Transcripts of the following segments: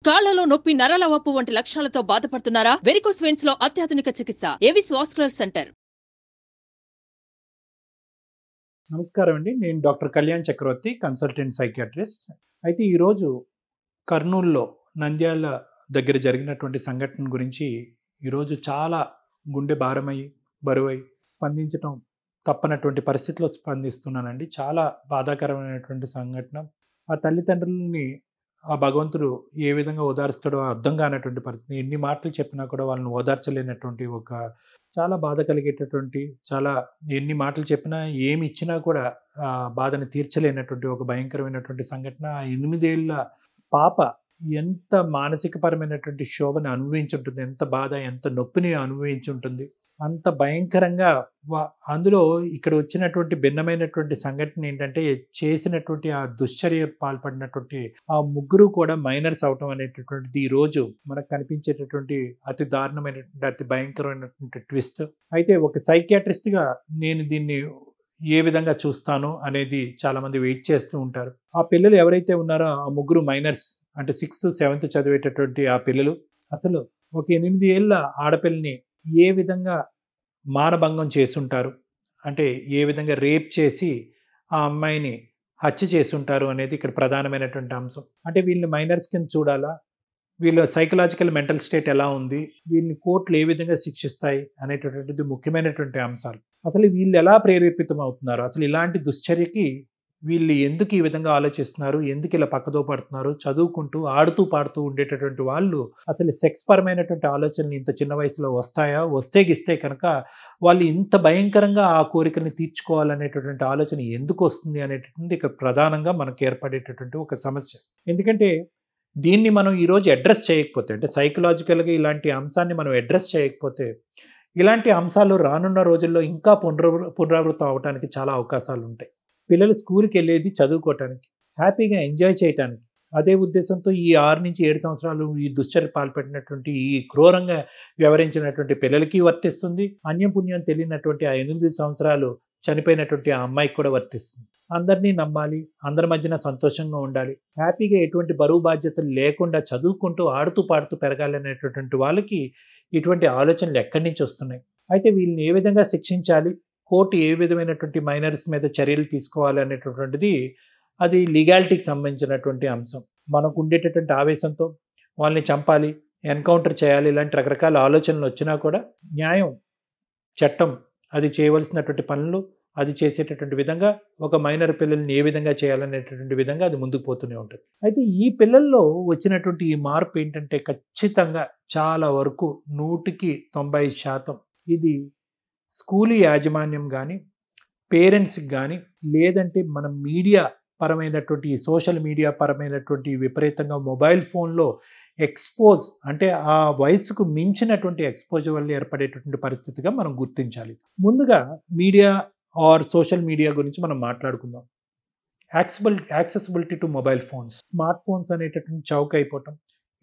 కాళ్లలో నొప్పి, నరాల వాపు వంటి లక్షణాలతో బాధపడుతున్నారా? వెరికోస్ వెయిన్స్ లో అత్యాధునిక చికిత్స ఏవిస్ వాస్కులర్ సెంటర్. నమస్కారం అండి. నేను డాక్టర్ కళ్యాణ్ చక్రవర్తి, కన్సల్టెంట్ సైకియాట్రిస్ట్. అయితే ఈరోజు కర్నూలులో నంద్యాల దగ్గర జరిగినటువంటి సంఘటన గురించి ఈరోజు చాలా గుండె భారమై, బరువై స్పందించటం తప్పనటువంటి పరిస్థితిలో స్పందిస్తున్నానండి. చాలా బాధాకరమైనటువంటి సంఘటన. ఆ తల్లిదండ్రులని ఆ భగవంతుడు ఏ విధంగా ఓదారుస్తాడో అర్థం కానటువంటి పరిస్థితి. ఎన్ని మాటలు చెప్పినా కూడా వాళ్ళని ఓదార్చలేనటువంటి ఒక చాలా బాధ కలిగేటటువంటి, చాలా ఎన్ని మాటలు చెప్పినా, ఏమి ఇచ్చినా కూడా ఆ బాధని తీర్చలేనటువంటి ఒక భయంకరమైనటువంటి సంఘటన. ఆ 8 ఏళ్ల పాప ఎంత మానసికపరమైనటువంటి క్షోభను అనుభవించుంటుంది, ఎంత బాధ, ఎంత నొప్పిని అనుభవించుంటుంది. అంత భయంకరంగా అందులో ఇక్కడ వచ్చినటువంటి భిన్నమైనటువంటి సంఘటన ఏంటంటే, చేసినటువంటి ఆ దుశ్చర్య పాల్పడినటువంటి ఆ ముగ్గురు కూడా మైనర్స్ అవటం అనేటటువంటిది ఈ రోజు మనకు కనిపించేటటువంటి అతి దారుణమైనటువంటి, అతి భయంకరమైనటువంటి ట్విస్ట్. అయితే ఒక సైకియాట్రిస్ట్ గా నేను దీన్ని ఏ విధంగా చూస్తాను అనేది చాలా మంది వెయిట్ చేస్తూ ఉంటారు. ఆ పిల్లలు ఎవరైతే ఉన్నారో ఆ ముగ్గురు మైనర్స్, అంటే 6th 7th చదివేటటువంటి ఆ పిల్లలు అసలు ఒక 8 ఏళ్ల ఆడపిల్లని ఏ విధంగా మానభంగం చేసుంటారు, అంటే ఏ విధంగా రేప్ చేసి ఆ అమ్మాయిని హత్య చేసుంటారు అనేది ఇక్కడ ప్రధానమైనటువంటి అంశం. అంటే వీళ్ళని మైనర్స్ కింద చూడాలా, వీళ్ళ సైకలాజికల్ మెంటల్ స్టేట్ ఎలా ఉంది, వీళ్ళని కోర్టులు ఏ విధంగా శిక్షిస్తాయి అనేటటువంటిది ముఖ్యమైనటువంటి అంశాలు. అసలు వీళ్ళు ఎలా ప్రేరేపితం అవుతున్నారు, అసలు ఇలాంటి దుశ్చర్యకి వీళ్ళు ఎందుకు ఈ విధంగా ఆలోచిస్తున్నారు, ఎందుకు ఇలా పక్కదో పడుతున్నారు, చదువుకుంటూ ఆడుతూ పాడుతూ ఉండేటటువంటి వాళ్ళు అసలు సెక్స్ పరమైనటువంటి ఆలోచనలు ఇంత చిన్న వయసులో వస్తాయా, వస్తే గిస్తే కనుక వాళ్ళు ఇంత భయంకరంగా ఆ కోరికల్ని తీర్చుకోవాలనేటటువంటి ఆలోచన ఎందుకు వస్తుంది అనేటటువంటి ఇక ప్రధానంగా మనకు ఏర్పడేటటువంటి ఒక సమస్య. ఎందుకంటే దీన్ని మనం ఈరోజు అడ్రస్ చేయకపోతే, అంటే సైకలాజికల్గా ఇలాంటి అంశాన్ని మనం అడ్రస్ చేయకపోతే, ఇలాంటి అంశాలు రానున్న రోజుల్లో ఇంకా పునరావృతం అవడానికి చాలా అవకాశాలు ఉంటాయి. పిల్లలు స్కూల్కి వెళ్ళేది చదువుకోవటానికి, హ్యాపీగా ఎంజాయ్ చేయటానికి. అదే ఉద్దేశంతో ఈ 6 నుంచి 7 సంవత్సరాలు ఈ దుశ్చర్య పాల్పడినటువంటి, ఈ క్రూరంగా వ్యవహరించినటువంటి పిల్లలకి వర్తిస్తుంది. అన్యం పుణ్యం తెలియనటువంటి ఆ 8 సంవత్సరాలు చనిపోయినటువంటి ఆ అమ్మాయికి కూడా వర్తిస్తుంది. అందరినీ నమ్మాలి, అందరి మధ్యన సంతోషంగా ఉండాలి, హ్యాపీగా ఎటువంటి బరువు బాధ్యతలు లేకుండా చదువుకుంటూ ఆడుతూ పాడుతూ పెరగాలనేటటువంటి వాళ్ళకి ఇటువంటి ఆలోచనలు ఎక్కడి నుంచి వస్తున్నాయి? అయితే వీళ్ళని ఏ విధంగా శిక్షించాలి, కోర్టు ఏ విధమైనటువంటి మైనర్స్ మీద చర్యలు తీసుకోవాలి అనేటటువంటిది అది లీగాలిటీకి సంబంధించినటువంటి అంశం. మనకు ఉండేటటువంటి ఆవేశంతో వాళ్ళని చంపాలి, ఎన్కౌంటర్ చేయాలి, ఇలాంటి రకరకాల ఆలోచనలు వచ్చినా కూడా న్యాయం, చట్టం అది చేయవలసినటువంటి పనులు అది చేసేటటువంటి విధంగా ఒక మైనర్ పిల్లల్ని ఏ విధంగా చేయాలనేటటువంటి విధంగా అది ముందుకు పోతూనే ఉంటుంది. అయితే ఈ పిల్లల్లో వచ్చినటువంటి ఈ మార్పు ఏంటంటే ఖచ్చితంగా చాలా వరకు 100కి 90% ఇది స్కూల్ యాజమాన్యం కానీ, పేరెంట్స్కి కానీ, లేదంటే మన మీడియా పరమైనటువంటి సోషల్ మీడియా పరమైనటువంటి విపరీతంగా మొబైల్ ఫోన్లో ఎక్స్పోజ్, అంటే ఆ వయసుకు మించినటువంటి ఎక్స్పోజర్ వల్ల ఏర్పడేటటువంటి పరిస్థితిగా మనం గుర్తించాలి. ముందుగా మీడియా ఆర్ సోషల్ మీడియా గురించి మనం మాట్లాడుకుందాం. Accessibility to mobile phones, smart phones అనేటటువంటి చౌక అయిపోవటం,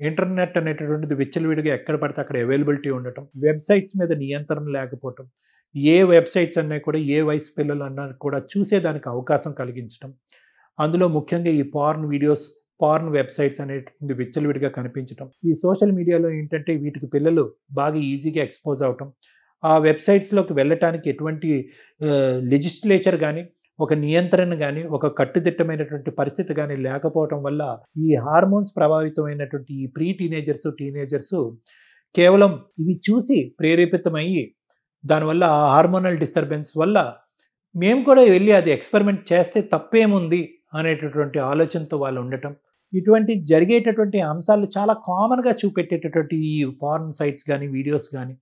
ఇంటర్నెట్ అనేటటువంటిది విచ్చలవిడిగా ఎక్కడ పడితే అక్కడ అవైలబిలిటీ ఉండటం, వెబ్సైట్స్ మీద నియంత్రణ లేకపోవటం, ఏ వెబ్సైట్స్ అన్నా కూడా ఏ వయసు పిల్లలు అన్నా కూడా చూసేదానికి అవకాశం కలిగించడం, అందులో ముఖ్యంగా ఈ పార్న్ వీడియోస్, పార్న్ వెబ్సైట్స్ అనేటువంటి విచ్చలవిడిగా కనిపించడం. ఈ సోషల్ మీడియాలో ఏంటంటే వీటికి పిల్లలు బాగా ఈజీగా ఎక్స్పోజ్ అవటం, ఆ వెబ్సైట్స్లోకి వెళ్ళటానికి ఎటువంటి లెజిస్లేచర్ కానీ, ఒక నియంత్రణ కానీ, ఒక కట్టుదిట్టమైనటువంటి పరిస్థితి కానీ లేకపోవటం వల్ల ఈ హార్మోన్స్ ప్రభావితమైనటువంటి ఈ ప్రీ టీనేజర్స్ కేవలం ఇవి చూసి ప్రేరేపితమయ్యి, దానివల్ల ఆ హార్మోనల్ డిస్టర్బెన్స్ వల్ల మేము కూడా వెళ్ళి అది ఎక్స్పెరిమెంట్ చేస్తే తప్పేముంది అనేటటువంటి ఆలోచనతో వాళ్ళు ఉండటం, ఇటువంటి జరిగేటటువంటి అంశాలు చాలా కామన్గా చూపెట్టేటటువంటి ఈ పార్న్ సైట్స్ కానీ, వీడియోస్ కానీ,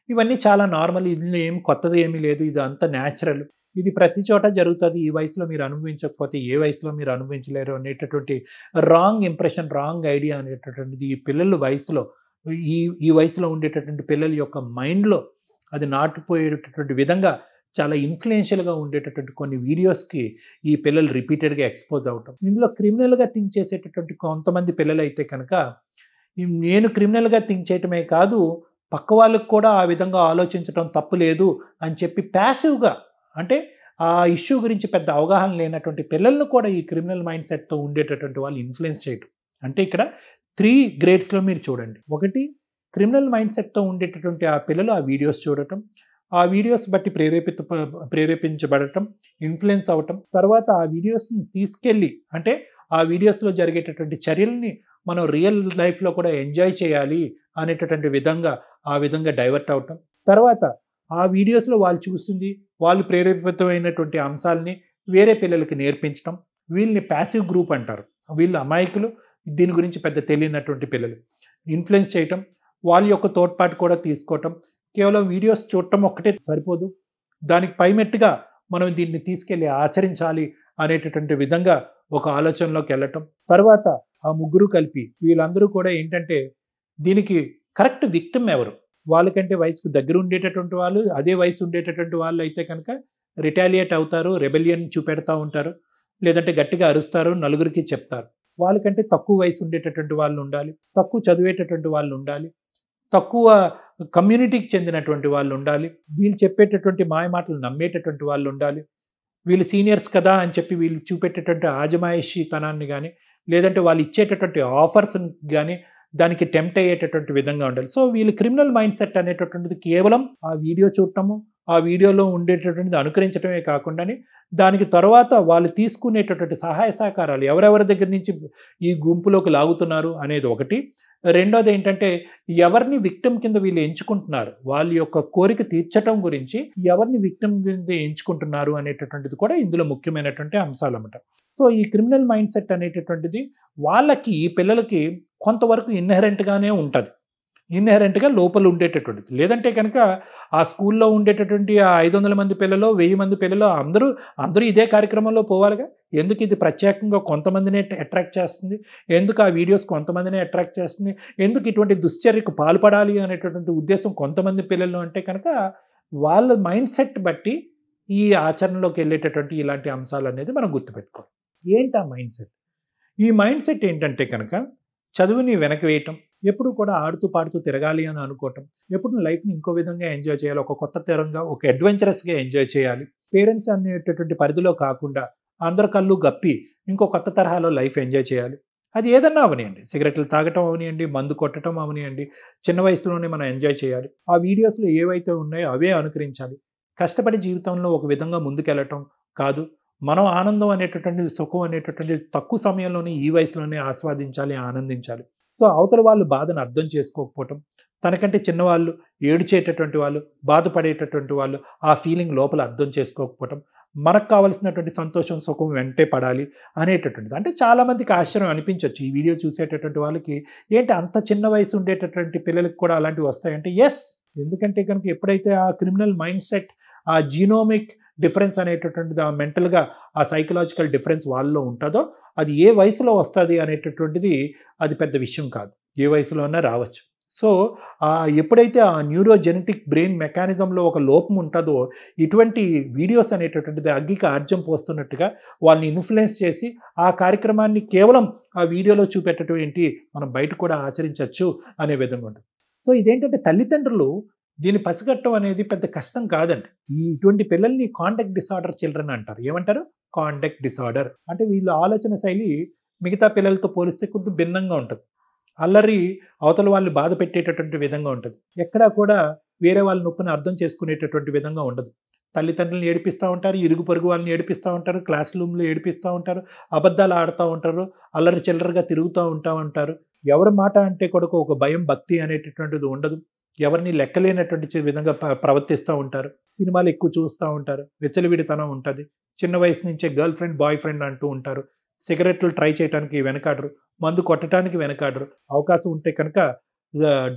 ఇవన్నీ చాలా నార్మల్, ఇందులో ఏం కొత్తది ఏమీ లేదు, ఇది అంత న్యాచురల్, ఇది ప్రతి చోట జరుగుతుంది, ఈ వయసులో మీరు అనుభవించకపోతే ఏ వయసులో మీరు అనుభవించలేరు అనేటటువంటి రాంగ్ ఇంప్రెషన్, రాంగ్ ఐడియా అనేటటువంటిది ఈ పిల్లల వయసులో, ఈ వయసులో ఉండేటటువంటి పిల్లల యొక్క మైండ్లో అది నాటుపోయేటటువంటి విధంగా చాలా ఇన్ఫ్లుయెన్షియల్గా ఉండేటటువంటి కొన్ని వీడియోస్కి ఈ పిల్లలు రిపీటెడ్గా ఎక్స్పోజ్ అవటం. ఇందులో క్రిమినల్గా థింక్ చేసేటటువంటి కొంతమంది పిల్లలు అయితే కనుక, నేను క్రిమినల్గా థింక్ చేయటమే కాదు, పక్క వాళ్ళకు కూడా ఆ విధంగా ఆలోచించడం తప్పు లేదు అని చెప్పి ప్యాసివ్గా, అంటే ఆ ఇష్యూ గురించి పెద్ద అవగాహన లేనటువంటి పిల్లలను కూడా ఈ క్రిమినల్ మైండ్ సెట్తో ఉండేటటువంటి వాళ్ళు ఇన్ఫ్లుయెన్స్ చేయటం. అంటే ఇక్కడ 3 గ్రేడ్స్‌లో మీరు చూడండి. ఒకటి క్రిమినల్ మైండ్ సెట్‌తో ఉండేటటువంటి ఆ పిల్లలు ఆ వీడియోస్ చూడటం, ఆ వీడియోస్ బట్టి ప్రేరేపించబడటం, ఇన్‌ఫ్లూయెన్స్ అవ్వటం, తర్వాత ఆ వీడియోస్‌ని తీసుకెళ్ళి అంటే ఆ వీడియోస్‌లో జరిగేటటువంటి చర్యల్ని మనం రియల్ లైఫ్‌లో కూడా ఎంజాయ్ చేయాలి అనేటటువంటి విధంగా ఆ విధంగా డైవర్ట్ అవ్వటం. తర్వాత ఆ వీడియోస్‌లో వాళ్ళు చూసింది, వాళ్ళు ప్రేరేపితమైనటువంటి అంశాల్ని వేరే పిల్లలకి నేర్పించటం. వీళ్ళని ప్యాసివ్ గ్రూప్ అంటారు. వీళ్ళు అమాయకులు, దీని గురించి పెద్ద తెలియనటువంటి పిల్లలు. ఇన్‌ఫ్లూయెన్స్ చేయటం, వాళ్ళ యొక్క తోడ్పాటు కూడా తీసుకోవటం. కేవలం వీడియోస్ చూడటం ఒక్కటే సరిపోదు. దానికి పైమెట్టుగా మనం దీన్ని తీసుకెళ్ళి ఆచరించాలి అనేటటువంటి విధంగా ఒక ఆలోచనలోకెళ్ళటం. తర్వాత ఆ ముగ్గురు కలిపి వీళ్ళందరూ కూడా ఏంటంటే దీనికి కరెక్ట్ విక్టిమ్ ఎవరు? వాళ్ళకంటే వయసుకు దగ్గర ఉండేటటువంటి వాళ్ళు, అదే వయసు ఉండేటటువంటి వాళ్ళైతే కనుక రిటాలియేట్ అవుతారు, రెబెలియన్ చూపెడతా ఉంటారు. లేదంటే గట్టిగా అరుస్తారు, నలుగురికి చెప్తారు. వాళ్ళకంటే తక్కువ వయసు ఉండేటటువంటి వాళ్ళు ఉండాలి. తక్కువ చదివేటటువంటి వాళ్ళు ఉండాలి. తక్కువ కమ్యూనిటీకి చెందినటువంటి వాళ్ళు ఉండాలి. వీళ్ళు చెప్పేటటువంటి మాయమాటలు నమ్మేటటువంటి వాళ్ళు ఉండాలి. వీళ్ళు సీనియర్స్ కదా అని చెప్పి వీళ్ళు చూపెట్టేటువంటి ఆజమాయిషీతనాన్ని గాని, లేదంటే వాళ్ళు ఇచ్చేటటువంటి ఆఫర్స్‌ని గాని, దానికి టెంప్ట్ అయ్యేటటువంటి విధంగా ఉండాలి. సో, వీళ్ళు క్రిమినల్ మైండ్ సెట్ అనేటటువంటిది కేవలం ఆ వీడియో చూడటము, ఆ వీడియోలో ఉండేటటువంటిది అనుకరించడమే కాకుండాని, దానికి తర్వాత వాళ్ళు తీసుకునేటటువంటి సహాయ సహకారాలు ఎవరెవరి దగ్గర నుంచి ఈ గుంపులోకి లాగుతున్నారు అనేది ఒకటి. రెండోదేంటంటే ఎవరిని విక్టిమ్ కింద వీళ్ళు ఎంచుకుంటున్నారు, వాళ్ళ యొక్క కోరిక తీర్చటం గురించి ఎవరిని విక్టిమ్ కింద ఎంచుకుంటున్నారు అనేటటువంటిది కూడా ఇందులో ముఖ్యమైనటువంటి అంశాలన్నమాట. సో, ఈ క్రిమినల్ మైండ్ సెట్ అనేటటువంటిది వాళ్ళకి, ఈ పిల్లలకి కొంతవరకు ఇన్‌హెరెంట్‌గానే ఉంటది. ఇన్‌హెరెంట్‌గా లోపల ఉండేటటువంటిది. లేదంటే కనుక ఆ స్కూల్‌లో ఉండేటటువంటి ఆ 500 మంది పిల్లలో, 1000 మంది పిల్లలో అందరూ ఇదే కార్యక్రమంలో పోవాలిగా. ఎందుకు ఇది ప్రత్యేకంగా కొంతమందినే అట్రాక్ట్ చేస్తుంది? ఎందుకు ఆ వీడియోస్ కొంతమందినే అట్రాక్ట్ చేస్తుంది? ఎందుకు ఇటువంటి దుశ్చర్యకు పాల్పడాలి అనేటటువంటి ఉద్దేశం కొంతమంది పిల్లల్లో అంటే కనుక వాళ్ళ మైండ్ సెట్ బట్టి ఈ ఆచరణలోకెళ్ళేటటువంటి ఇలాంటి అంశాలనేది మనం గుర్తుపెట్టుకోవాలి. ఏంటి ఆ మైండ్ సెట్? ఈ మైండ్ సెట్ ఏంటంటే కనుక చదువుని వెనక్కి వేయటం, ఎప్పుడు కూడా ఆడుతూ పాడుతూ తిరగాలి అని అనుకోవటం, ఎప్పుడు లైఫ్‌ని ఇంకో విధంగా ఎంజాయ్ చేయాలి, ఒక కొత్త తరంగా, ఒక అడ్వెంచరస్‌గా ఎంజాయ్ చేయాలి. పేరెంట్స్ అనేటటువంటి పరిధిలో కాకుండా అందరి కళ్ళు గప్పి ఇంకో కొత్త తరహాలో లైఫ్ ఎంజాయ్ చేయాలి. అది ఏదన్నా అవనియండి. సిగరెట్లు తాగటం అవనియండి, మందు కొట్టటం అవనియండి, చిన్న వయసులోనే మనం ఎంజాయ్ చేయాలి. ఆ వీడియోస్‌లో ఏవైతే ఉన్నాయో అవే అనుకరించాలి. కష్టపడి జీవితంలో ఒక విధంగా ముందుకెళ్ళటం కాదు. మనం ఆనందం అనేటటువంటిది, సుఖం అనేటటువంటిది తక్కువ సమయంలోనే ఈ వయసులోనే ఆస్వాదించాలి, ఆనందించాలి. సో, అవతల వాళ్ళు బాధను అర్థం చేసుకోకపోవటం, తనకంటే చిన్నవాళ్ళు, ఏడ్చేటటువంటి వాళ్ళు, బాధపడేటటువంటి వాళ్ళు ఆ ఫీలింగ్ లోపల అర్థం చేసుకోకపోవటం, మనకు కావాల్సినటువంటి సంతోషం, సుఖం వెంటే పడాలి అనేటటువంటిది. అంటే చాలామందికి ఆశ్చర్యం అనిపించొచ్చు. ఈ వీడియో చూసేటటువంటి వాళ్ళకి ఏంటి అంత చిన్న వయసు ఉండేటటువంటి పిల్లలకి కూడా అలాంటివి వస్తాయంటే యెస్. ఎందుకంటే కనుక ఎప్పుడైతే ఆ క్రిమినల్ మైండ్ సెట్, ఆ జీనోమిక్ డిఫరెన్స్ అనేటటువంటిది, ఆ మెంటల్‌గా ఆ సైకలాజికల్ డిఫరెన్స్ వాళ్ళలో ఉంటదో, అది ఏ వయసులో వస్తది అనేటటువంటిది అది పెద్ద విషయం కాదు. ఏ వయసులో అన్నా రావచ్చు. సో, ఎప్పుడైతే ఆ న్యూరోజెనెటిక్ బ్రెయిన్ మెకానిజంలో ఒక లోపం ఉంటదో, ఇటువంటి వీడియోస్ అనేటటువంటిది అగ్గికి ఆజ్యం పోస్తున్నట్టుగా వాళ్ళని ఇన్‌ఫ్లూయెన్స్ చేసి, ఆ కార్యక్రమాన్ని కేవలం ఆ వీడియోలో చూపెట్టడం ఏంటి, మనం బయట కూడా ఆచరించొచ్చు అనే విధంగా ఉంటుంది. సో, ఇదేంటంటే తల్లిదండ్రులు దీన్ని పసిగట్టడం అనేది పెద్ద కష్టం కాదండి. ఇటువంటి పిల్లల్ని కాండక్ట్ డిసార్డర్ చిల్డ్రన్ అంటారు. ఏమంటారు? Conduct disorder. అంటే వీళ్ళ ఆలోచన శైలి మిగతా పిల్లలతో పోలిస్తే కొద్దిగా భిన్నంగా ఉంటది. అల్లరి అవతల వాళ్ళని బాధ పెట్టేటటువంటి విధంగా ఉంటది. ఎక్కడా కూడా వేరే వాళ్ళ నొప్పిని అర్థం చేసుకునేటటువంటి విధంగా ఉండదు. తల్లిదండ్రులను ఏడిపిస్తా ఉంటారు, ఇరుగు పొరుగు వాళ్ళని ఏడిపిస్తా ఉంటారు, క్లాస్ రూమ్‌లో ఏడిపిస్తా ఉంటారు, అబద్ధాలు ఆడుతా ఉంటారు, అల్లరి చిల్లరగా తిరుగుతా ఉంటారు. ఎవరి మాట అంటే కూడా ఒక భయం, భక్తి అనేటటువంటిది ఉండదు. ఎవరిని లెక్కలేనటువంటి విధంగా ప్రవర్తిస్తూ ఉంటారు. సినిమాలు ఎక్కువ చూస్తూ ఉంటారు. విచ్చలవిడితనం ఉంటది. చిన్న వయసు నుంచే గర్ల్ ఫ్రెండ్, బాయ్ ఫ్రెండ్ అంటూ ఉంటారు. సిగరెట్లు ట్రై చేయటానికి వెనకాడరు. మందు కొట్టడానికి వెనకాడరు. అవకాశం ఉంటే కనుక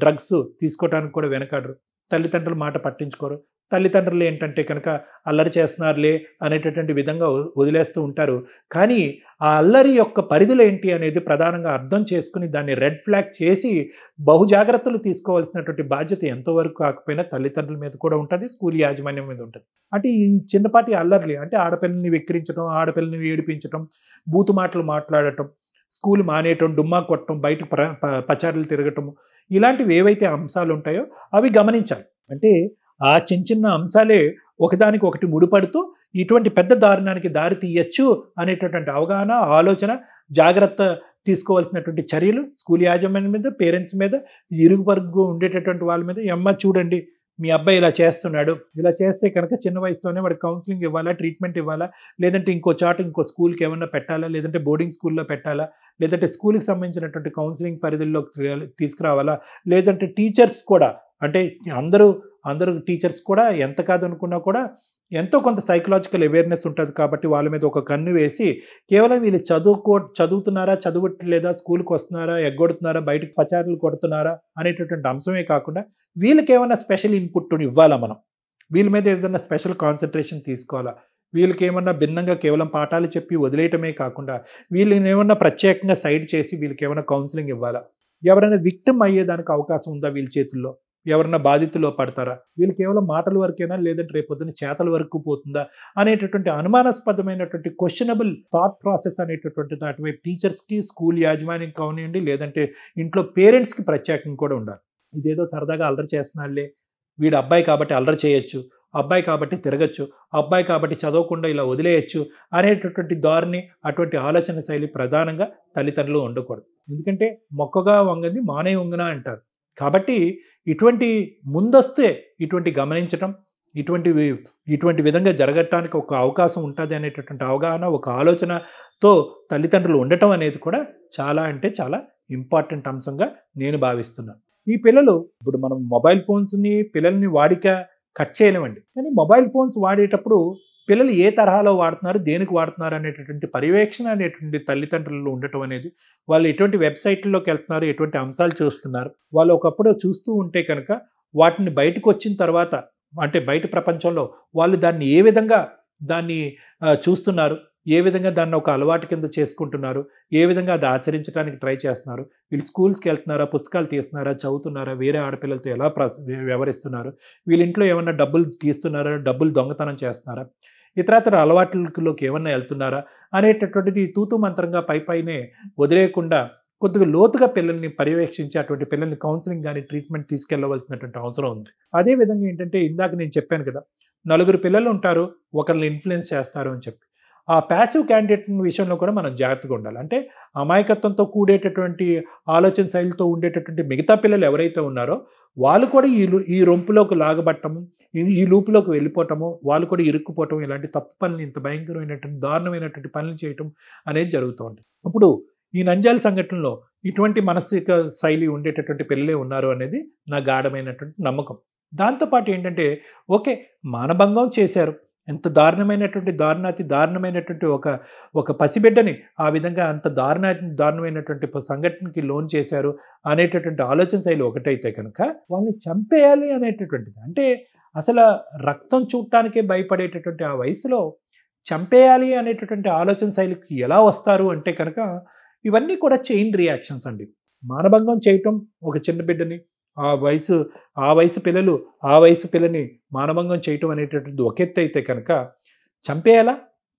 డ్రగ్స్ తీసుకోవటానికి కూడా వెనకాడరు. తల్లిదండ్రుల మాట పట్టించుకోరు. తల్లిదండ్రులు ఏంటంటే కనుక అల్లరి చేస్తున్నారులే అనేటటువంటి విధంగా వదిలేస్తూ ఉంటారు. కానీ ఆ అల్లరి యొక్క పరిధులు ఏంటి అనేది ప్రధానంగా అర్థం చేసుకొని దాన్ని రెడ్ ఫ్లాగ్ చేసి బహు జాగ్రత్తలు తీసుకోవాల్సినటువంటి బాధ్యత ఎంతవరకు కాకపోయినా తల్లిదండ్రుల మీద కూడా ఉంటది. స్కూల్ యాజమాన్యం మీద ఉంటది. అంటే ఈ చిన్నపాటి అల్లర్లే అంటే ఆడపిల్లని వెక్కిరించడం, ఆడపిల్లని ఏడిపించటం, బూతు మాటలు మాట్లాడటం, స్కూల్ మానేయటం, డుమ్మా కొట్టడం, బయటకు పచారులు తిరగటం, ఇలాంటివి ఏవైతే అంశాలు ఉంటాయో అవి గమనించాలి. అంటే ఆ చిన్న అంశాలే ఒకదానికి ఒకటి ముడిపడుతూ ఇటువంటి పెద్ద దారుణానికి దారి తీయొచ్చు అనేటటువంటి అవగాహన, ఆలోచన, జాగ్రత్త తీసుకోవాల్సినటువంటి చర్యలు స్కూల్ యాజమాన్యం మీద, పేరెంట్స్ మీద, ఇరుగు పొరుగు ఉండేటటువంటి వాళ్ళ మీద, "అమ్మ చూడండి మీ అబ్బాయి ఇలా చేస్తున్నాడు. ఇలా చేస్తే కనుక చిన్న వయసులోనే వాడికి కౌన్సెలింగ్ ఇవ్వాలా, ట్రీట్మెంట్ ఇవ్వాలా, లేదంటే ఇంకో చోట ఇంకో స్కూల్‌కి ఏమన్నా పెట్టాలా, లేదంటే బోర్డింగ్ స్కూల్‌లో పెట్టాలా, లేదంటే స్కూల్‌కి సంబంధించినటువంటి కౌన్సెలింగ్ పరిధిలోకి తీసుకురావాలా, లేదంటే టీచర్స్ కూడా అంటే అందరూ టీచర్స్ కూడా ఎంత కాదనుకున్నా కూడా ఎంతో కొంత సైకలాజికల్ అవేర్‌నెస్ ఉంటది కాబట్టి వాళ్ళ మీద ఒక కన్ను వేసి కేవలం వీళ్ళు చదువుతున్నారా, చదవట్లేదా, స్కూల్‌కొస్తున్నారా, ఎగ్గొడుతున్నారా, బయటకి పచారులు కొడుతున్నారా అనేటటువంటి అంశమే కాకుండా వీళ్ళకేమన్నా స్పెషల్ ఇన్‌పుట్ ఇవ్వాలా మనం. వీళ్ళ మీద ఏదైనా స్పెషల్ కాన్సంట్రేషన్ తీసుకోవాలా. వీళ్ళకేమన్నా భిన్నంగా కేవలం పాఠాలు చెప్పి వదిలేయటమే కాకుండా వీళ్ళనేమన్నా ప్రత్యేకంగా సైడ్ చేసి వీళ్ళకేమన్నా కౌన్సెలింగ్ ఇవ్వాలా. ఎవరైనా విక్టిమ్ అయ్యేదానికి అవకాశం ఉందా వీళ్ళ చేతుల్లో? ఎవరన్నా బాధితుల్లో పడతారా? వీళ్ళు కేవలం మాటల వరకేనా, లేదంటే రేపొద్దున చేతల వరకు పోతుందా అనేటటువంటి అనుమానాస్పదమైనటువంటి క్వెషనబుల్ థాట్ ప్రాసెస్ అనేటటువంటిది అటువైపు టీచర్స్‌కి, స్కూల్ యాజమాన్యం కానివ్వండి, లేదంటే ఇంట్లో పేరెంట్స్‌కి ప్రత్యేకంగా కూడా ఉండాలి. ఇదేదో సరదాగా అల్లరి చేస్తున్నాడులే, వీడు అబ్బాయి కాబట్టి అల్లరి చేయొచ్చు, అబ్బాయి కాబట్టి తిరగొచ్చు, అబ్బాయి కాబట్టి చదవకుండా ఇలా వదిలేయొచ్చు అనేటటువంటి ధోరణి, అటువంటి ఆలోచన శైలి ప్రధానంగా తల్లిదండ్రులు ఉండకూడదు. ఎందుకంటే మొక్కగా వంగంది మానే వంగున అంటారు. కాబట్టి ఇటువంటి ముందస్తే ఇటువంటి గమనించటం, ఇటువంటి విధంగా జరగటానికి ఒక అవకాశం ఉంటది అనేటటువంటి అవగాహన, ఒక ఆలోచనతో తల్లిదండ్రులు ఉండటం అనేది కూడా చాలా అంటే చాలా ఇంపార్టెంట్ అంశంగా నేను భావిస్తున్నాను. ఈ పిల్లలు ఇప్పుడు మనం మొబైల్ ఫోన్స్‌ని పిల్లల్ని వాడిక కట్ చేయలేమండి. కానీ మొబైల్ ఫోన్స్ వాడేటప్పుడు పిల్లలు ఏ తరహాలో వాడుతున్నారు, దేనికి వాడుతున్నారు అనేటటువంటి పర్యవేక్షణ అనేటువంటి తల్లిదండ్రుల్లో ఉండటం అనేది, వాళ్ళు ఎటువంటి వెబ్‌సైట్‌ల్లోకి వెళ్తున్నారు, ఎటువంటి అంశాలు చూస్తున్నారు, వాళ్ళు ఒకప్పుడు చూస్తూ ఉంటే కనుక వాటిని బయటకొచ్చిన తర్వాత అంటే బయట ప్రపంచంలో వాళ్ళు దాన్ని ఏ విధంగా చూస్తున్నారు, ఏ విధంగా దాన్ని ఒక అలవాటు కింద చేసుకుంటున్నారు, ఏ విధంగా అది ఆచరించడానికి ట్రై చేస్తున్నారు, వీళ్ళు స్కూల్స్‌కి వెళ్తున్నారా, పుస్తకాలు తీస్తున్నారా, చదువుతున్నారా, వేరే ఆడపిల్లలతో ఎలా వ్యవహరిస్తున్నారు, వీళ్ళ ఇంట్లో ఏమన్నా డబ్బులు తీస్తున్నారా, డబ్బులు దొంగతనం చేస్తున్నారా, ఇతరత్ర అలవాట్లలోకి ఏమన్నా వెళ్తున్నారా అనేటటువంటిది తూతూ మంత్రంగా పైనే వదిలేయకుండా కొద్దిగా లోతుగా పిల్లల్ని పర్యవేక్షించి అటువంటి పిల్లల్ని కౌన్సెలింగ్ గాని, ట్రీట్మెంట్ తీసుకెళ్లవలసినటువంటి అవసరం ఉంది. అదే విధంగా ఏంటంటే ఇందాక నేను చెప్పాను కదా! నలుగురు పిల్లలు ఉంటారు, ఒకరిని ఇన్‌ఫ్లుయెన్స్ చేస్తారు అని చెప్పి. ఆ ప్యాసివ్ క్యాండిడేట్ విషయంలో కూడా మనం జాగ్రత్తగా ఉండాలి. అంటే అమాయకత్వంతో కూడేటటువంటి ఆలోచన శైలితో ఉండేటటువంటి మిగతా పిల్లలు ఎవరైతే ఉన్నారో వాళ్ళు కూడా ఈ రొంపులోకి లాగబట్టము, ఈ లూప్‌లోకి వెళ్ళిపోవటము, వాళ్ళు కూడా ఇరుక్కుపోవటం, ఇలాంటి తప్పు పనులు, ఇంత భయంకరమైనటువంటి దారుణమైనటువంటి పనులు చేయటం అనేది జరుగుతూ ఉంటుంది. ఇప్పుడు ఈ నంద్యాల సంఘటనలో ఇటువంటి మానసిక శైలి ఉండేటటువంటి పిల్లలే ఉన్నారు అనేది నా గాఢమైనటువంటి నమ్మకం. దాంతో పాటు ఏంటంటే ఓకే, మానభంగం చేశారు. ఎంత దారుణమైనటువంటి దారుణమైనటువంటి ఒక పసిబిడ్డని ఆ విధంగా అంత దారుణమైనటువంటి సంఘటనకి లోన్ చేశారు అనేటటువంటి ఆలోచన శైలి ఒకటైతే కనుక వాళ్ళని చంపేయాలి అనేటటువంటిది. అంటే అసలు రక్తం చూడటానికే భయపడేటటువంటి ఆ వయసులో చంపేయాలి అనేటటువంటి ఆలోచన శైలికి ఎలా వస్తారు అంటే కనుక ఇవన్నీ కూడా చైన్ రియాక్షన్స్ అండి. మానభంగం చేయటం ఒక చిన్న బిడ్డని, ఆ వయసు పిల్లని మానభంగం చేయటం అనేటటువంటిది ఒక ఎత్తు అయితే కనుక చంపేయాలా?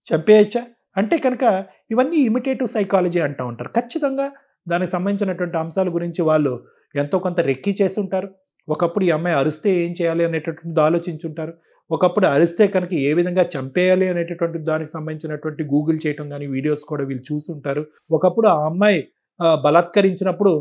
చంపేయచ్చా? అంటే కనుక ఇవన్నీ ఇమిటేటివ్ సైకాలజీ అంటూ ఉంటారు. ఖచ్చితంగా దానికి సంబంధించినటువంటి అంశాల గురించి వాళ్ళు ఎంతో కొంత రెక్కి చేసుంటారు. ఒకప్పుడు ఈ అమ్మాయి అరిస్తే ఏం చేయాలి అనేటటువంటిది ఆలోచించుంటారు. ఒకప్పుడు అరిస్తే కనుక ఏ విధంగా చంపేయాలి అనేటటువంటి దానికి సంబంధించినటువంటి గూగుల్ చేయటం గాని, వీడియోస్ కూడా వీళ్ళు చూసుంటారు. ఒకప్పుడు ఆ అమ్మాయి బలాత్కరించినప్పుడు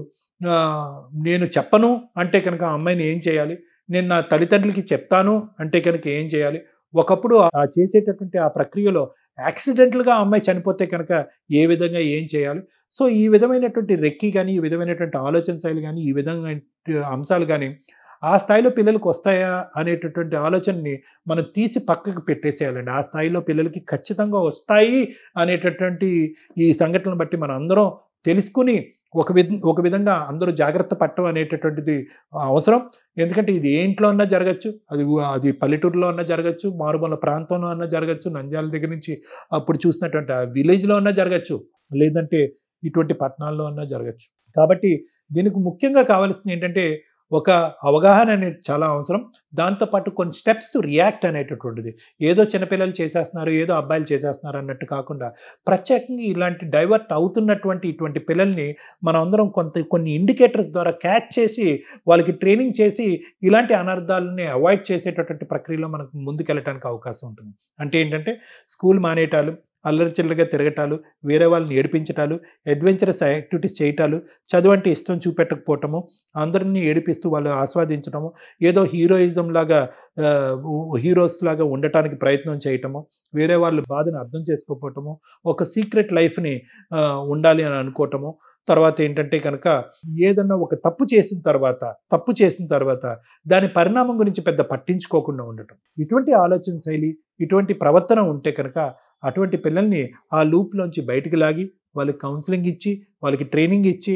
నేను చెప్పను అంటే కనుక ఆ అమ్మాయిని ఏం చేయాలి? నేను నా తల్లిదండ్రులకి చెప్తాను అంటే కనుక ఏం చేయాలి? ఒకప్పుడు చేసేటటువంటి ఆ ప్రక్రియలో యాక్సిడెంటల్‌గా ఆ అమ్మాయి చనిపోతే కనుక ఏ విధంగా ఏం చేయాలి? సో, ఈ విధమైనటువంటి రెక్కి గాని, ఈ విధమైనటువంటి ఆలోచన శైలి గాని, ఈ విధమైన అంశాలు గాని ఆ స్థాయిలో పిల్లలకి వస్తాయా అనేటటువంటి ఆలోచనని మనం తీసి పక్కకు పెట్టేసేయాలండి. ఆ స్థాయిలో పిల్లలకి ఖచ్చితంగా వస్తాయి అనేటటువంటి ఈ సంఘటనలు బట్టి మనందరం తెలుసుకొని ఒక విధంగా అందరూ జాగ్రత్త పడటం అనేటటువంటిది అవసరం. ఎందుకంటే ఇది ఏ ఇంట్లో అన్నా జరగచ్చు. అది పల్లెటూరులో అన్నా జరగచ్చు, మారుమూల ప్రాంతంలో అన్నా జరగచ్చు, నంద్యాల దగ్గర నుంచి అప్పుడు చూసినటువంటి ఆ విలేజ్‌లో అన్నా జరగచ్చు, లేదంటే ఇటువంటి పట్టణాల్లో అన్నా జరగచ్చు. కాబట్టి దీనికి ముఖ్యంగా కావాల్సింది ఏంటంటే ఒక అవగాహన అనేది చాలా అవసరం. దాంతో పాటు కొన్ని స్టెప్స్ టు రియాక్ట్ అనేటటువంటిది. ఏదో చిన్నపిల్లలు చేసేస్తున్నారు, ఏదో అబ్బాయిలు చేసేస్తున్నారు అన్నట్టు కాకుండా ప్రత్యేకంగా ఇలాంటి డైవర్ట్ అవుతున్నటువంటి ఇటువంటి పిల్లల్ని మనమందరం కొన్ని ఇండికేటర్స్ ద్వారా క్యాచ్ చేసి వాళ్ళకి ట్రైనింగ్ చేసి ఇలాంటి అనర్థాలని అవాయిడ్ చేసేటటువంటి ప్రక్రియలో మనకు ముందుకెళ్ళటానికి అవకాశం ఉంటుంది. అంటే ఏంటంటే స్కూల్ మానేయటాలు, అల్లరి చిల్లరగా తిరగటాలు, వేరే వాళ్ళని ఏడిపించటాలు, అడ్వెంచరస్ యాక్టివిటీస్ చేయటాలు, చదువు అంటే ఇష్టం చూపెట్టకపోవటము, అందరినీ ఏడిపిస్తూ వాళ్ళు ఆస్వాదించడము, ఏదో హీరోయిజం లాగా హీరోస్ లాగా ఉండటానికి ప్రయత్నం చేయటము, వేరే వాళ్ళ బాధను అర్థం చేసుకోకపోవటము, ఒక సీక్రెట్ లైఫ్ని ఉండాలి అని అనుకోవటము. తర్వాత ఏంటంటే కనుక ఏదన్నా ఒక తప్పు చేసిన తర్వాత దాని పరిణామం గురించి పెద్ద పట్టించుకోకుండా ఉండటం. ఇటువంటి ఆలోచన శైలి, ఇటువంటి ప్రవర్తన ఉంటే కనుక అటువంటి పిల్లల్ని ఆ లూప్లోంచి బయటికి లాగి వాళ్ళకి కౌన్సిలింగ్ ఇచ్చి, వాళ్ళకి ట్రైనింగ్ ఇచ్చి,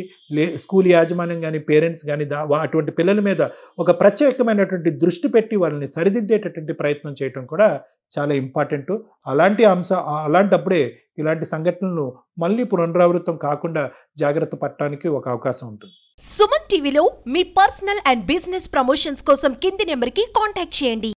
స్కూల్ యాజమాన్యం కానీ పేరెంట్స్ కానీ అటువంటి పిల్లల మీద ఒక ప్రత్యేకమైనటువంటి దృష్టి పెట్టి వాళ్ళని సరిదిద్దేటటువంటి ప్రయత్నం చేయటం కూడా చాలా ఇంపార్టెంట్. అలాంటప్పుడే ఇలాంటి సంఘటనలు మళ్ళీ పునరావృతం కాకుండా జాగ్రత్త పడటానికి ఒక అవకాశం ఉంటుంది. సుమన్ టీవీలో మీ పర్సనల్ అండ్ బిజినెస్ ప్రమోషన్స్ కోసం కింది నెంబర్కి కాంటాక్ట్ చేయండి.